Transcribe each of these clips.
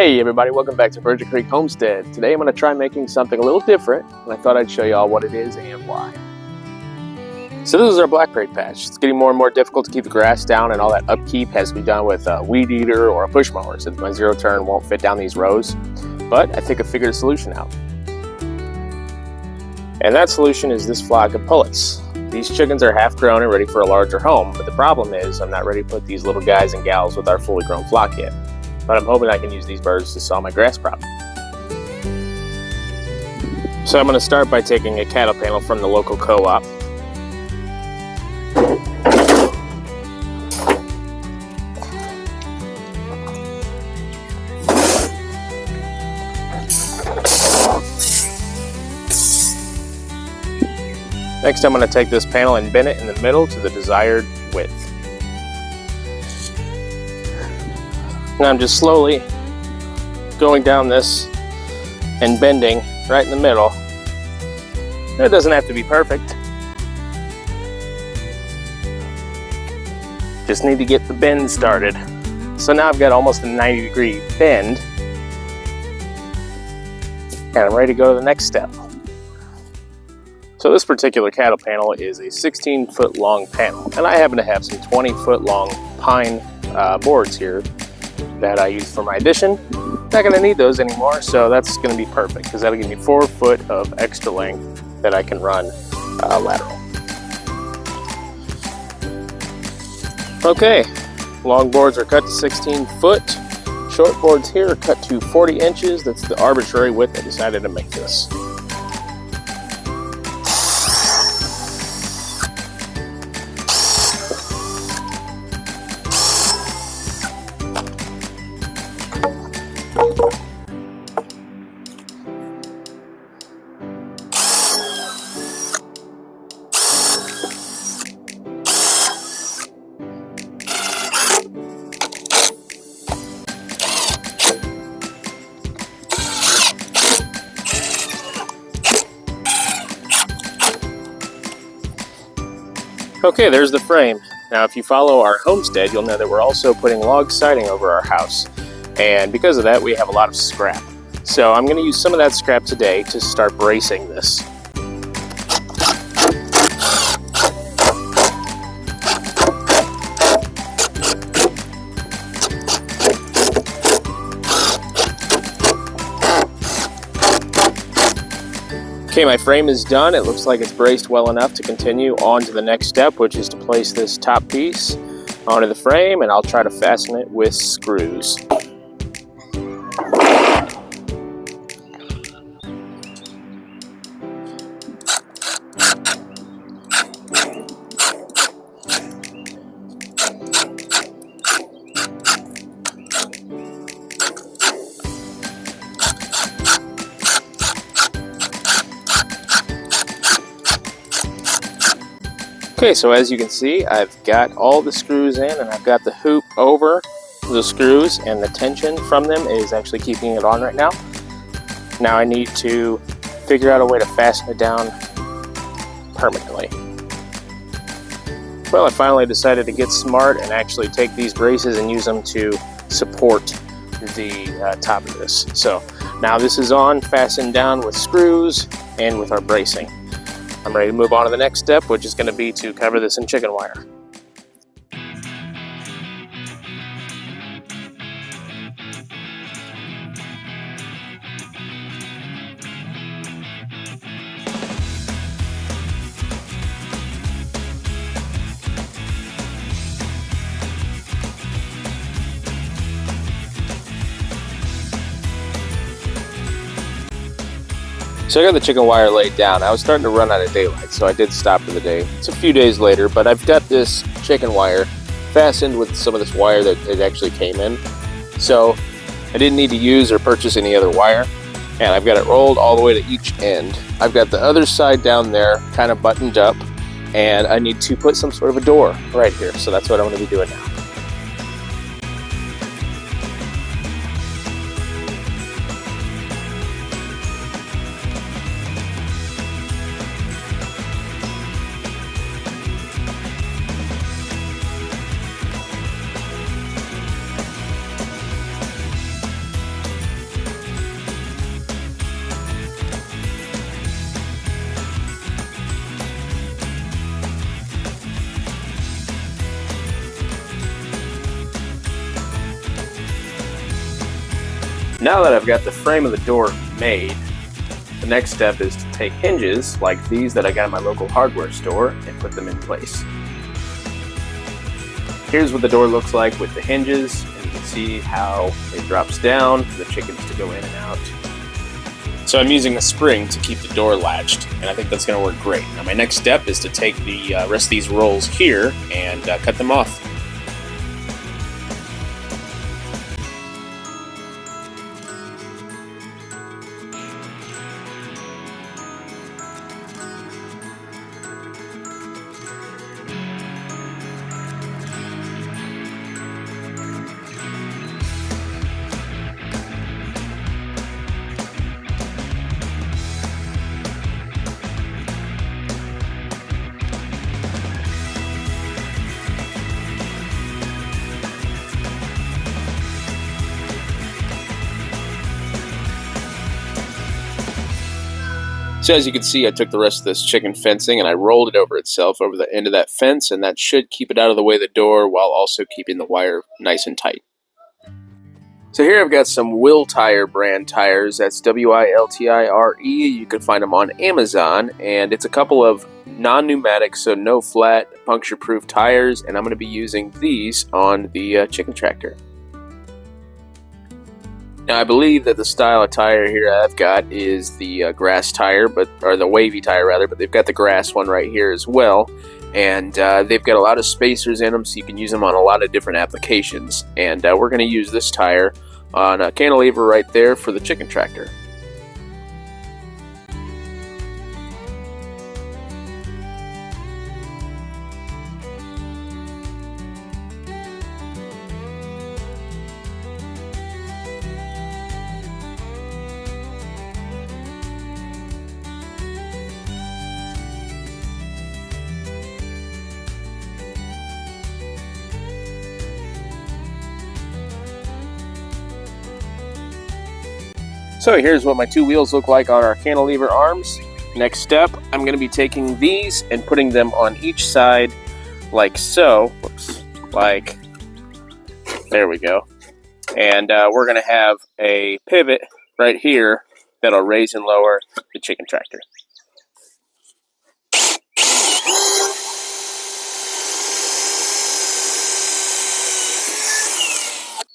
Hey everybody, welcome back to Virgin Creek Homestead. Today I'm going to try making something a little different, and I thought I'd show you all what it is and why. So this is our blackberry patch. It's getting more and more difficult to keep the grass down, and all that upkeep has to be done with a weed eater or a push mower, since my zero turn won't fit down these rows. But I think I figured a solution out. And that solution is this flock of pullets. These chickens are half grown and ready for a larger home, but the problem is I'm not ready to put these little guys and gals with our fully grown flock yet. But I'm hoping I can use these birds to solve my grass problem. So I'm going to start by taking a cattle panel from the local co-op. Next I'm going to take this panel and bend it in the middle to the desired width. And I'm just slowly going down this and bending right in the middle. It doesn't have to be perfect. Just need to get the bend started. So now I've got almost a 90-degree bend, and I'm ready to go to the next step. So this particular cattle panel is a 16-foot long panel, and I happen to have some 20-foot long pine boards here that I use for my addition. Not going to need those anymore, so that's going to be perfect because that'll give me 4 foot of extra length that I can run lateral. Okay, long boards are cut to 16 foot. Short boards here are cut to 40 inches. That's the arbitrary width I decided to make this. Okay, there's the frame. Now if you follow our homestead, you'll know that we're also putting log siding over our house. And because of that, we have a lot of scrap. So I'm going to use some of that scrap today to start bracing this. Okay, my frame is done. It looks like it's braced well enough to continue on to the next step, which is to place this top piece onto the frame, and I'll try to fasten it with screws. Okay, so as you can see, I've got all the screws in, and I've got the hoop over the screws, and the tension from them is actually keeping it on right now. Now I need to figure out a way to fasten it down permanently. Well, I finally decided to get smart and actually take these braces and use them to support the top of this. So now this is on, fastened down with screws and with our bracing. I'm ready to move on to the next step, which is going to be to cover this in chicken wire. So I got the chicken wire laid down. I was starting to run out of daylight, so I did stop for the day. It's a few days later, but I've got this chicken wire fastened with some of this wire that it actually came in. So I didn't need to use or purchase any other wire, and I've got it rolled all the way to each end. I've got the other side down there kind of buttoned up, and I need to put some sort of a door right here. So that's what I'm going to be doing now. Now that I've got the frame of the door made, the next step is to take hinges like these that I got at my local hardware store and put them in place. Here's what the door looks like with the hinges, and you can see how it drops down for the chickens to go in and out. So I'm using a spring to keep the door latched, and I think that's going to work great. Now my next step is to take the rest of these rolls here and cut them off. So as you can see, I took the rest of this chicken fencing and I rolled it over itself over the end of that fence, and that should keep it out of the way of the door while also keeping the wire nice and tight. So here I've got some WilTire brand tires. That's W-I-L-T-I-R-E. You can find them on Amazon, and it's a couple of non-pneumatic, so no flat, puncture-proof tires, and I'm going to be using these on the chicken tractor. Now I believe that the style of tire here I've got is the grass tire, or the wavy tire rather, but they've got the grass one right here as well. And they've got a lot of spacers in them, so you can use them on a lot of different applications. And we're going to use this tire on a cantilever right there for the chicken tractor. So here's what my two wheels look like on our cantilever arms. Next step, I'm going to be taking these and putting them on each side like so. Whoops, like there we go. And we're going to have a pivot right here that'll raise and lower the chicken tractor.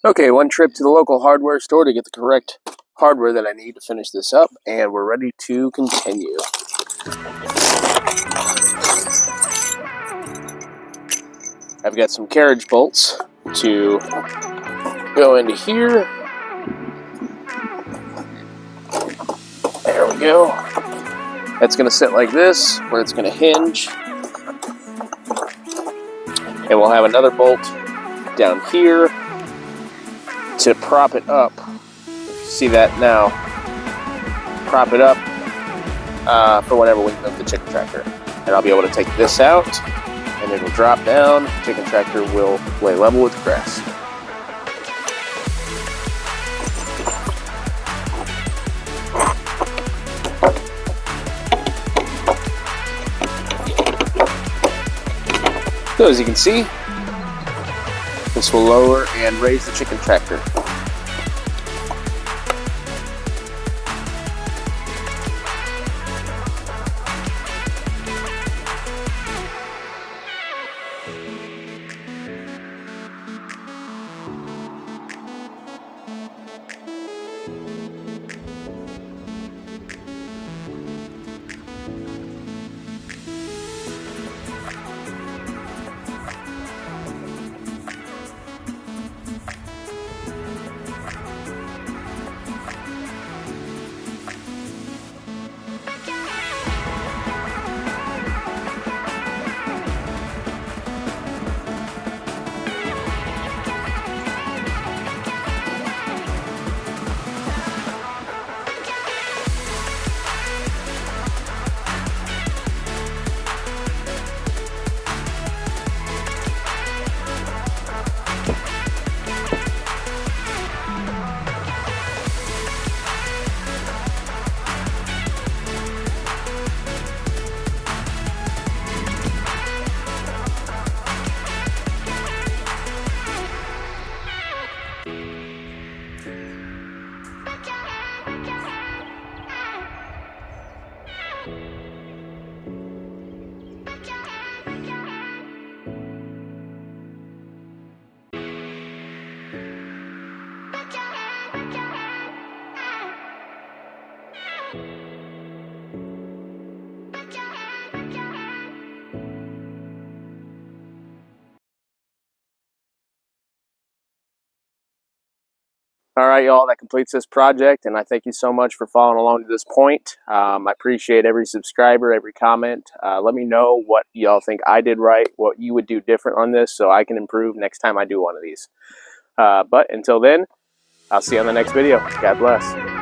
Okay, one trip to the local hardware store to get the correct hardware that I need to finish this up, and we're ready to continue. I've got some carriage bolts to go into here. There we go. That's going to sit like this, where it's going to hinge. And we'll have another bolt down here to prop it up. See that now? Prop it up for whenever we move the chicken tractor. And I'll be able to take this out, and it'll drop down. The chicken tractor will lay level with the grass. So as you can see, this will lower and raise the chicken tractor. All right, y'all, that completes this project, and I thank you so much for following along to this point. I appreciate every subscriber, every comment. Let me know what y'all think I did right, what you would do different on this, so I can improve next time I do one of these. But until then, I'll see you on the next video. God bless.